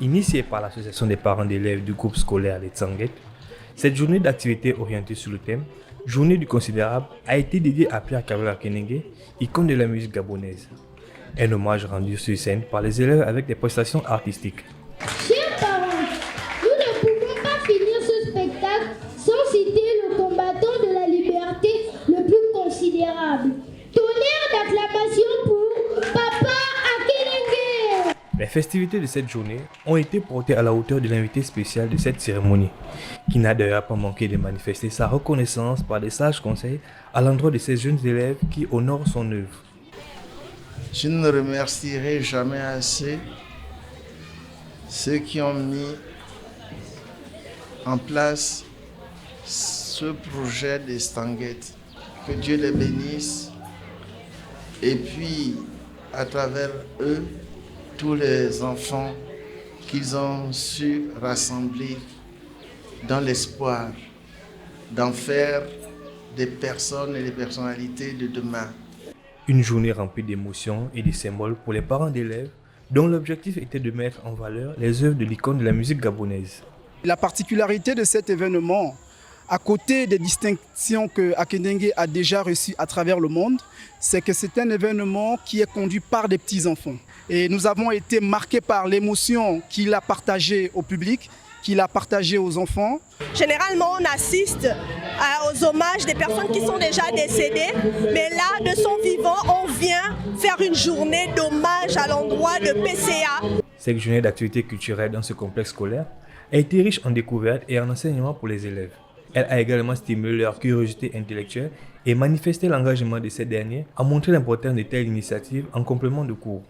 Initiée par l'association des parents d'élèves du groupe scolaire Les Tsanguet, cette journée d'activité orientée sur le thème Journée du considérable a été dédiée à Pierre Karola Kenenge, icône de la musique gabonaise. Un hommage rendu sur scène par les élèves avec des prestations artistiques. Chers parents, nous ne pouvons pas finir ce spectacle sans citer le combattant de la liberté le plus considérable. Tonnerre d'acclamation pour Papa Akenenge. Les festivités de cette journée ont été portées à la hauteur de l'invité spécial de cette cérémonie, qui n'a d'ailleurs pas manqué de manifester sa reconnaissance par des sages conseils à l'endroit de ces jeunes élèves qui honorent son œuvre. Je ne remercierai jamais assez ceux qui ont mis en place ce projet des Stanguettes. Que Dieu les bénisse. Et puis, à travers eux, tous les enfants qu'ils ont su rassembler dans l'espoir d'en faire des personnes et des personnalités de demain. Une journée remplie d'émotions et de symboles pour les parents d'élèves dont l'objectif était de mettre en valeur les œuvres de l'icône de la musique gabonaise. La particularité de cet événement, à côté des distinctions que Akenenge a déjà reçues à travers le monde, c'est que c'est un événement qui est conduit par des petits-enfants. Et nous avons été marqués par l'émotion qu'il a partagée au public, qu'il a partagée aux enfants. Généralement, on assiste aux hommages des personnes qui sont déjà décédées, mais là, de son vivant, on vient faire une journée d'hommage à l'endroit de PCA. Cette journée d'activité culturelle dans ce complexe scolaire a été riche en découvertes et en enseignements pour les élèves. Elle a également stimulé leur curiosité intellectuelle et manifesté l'engagement de ces derniers à montrer l'importance de telles initiatives en complément de cours.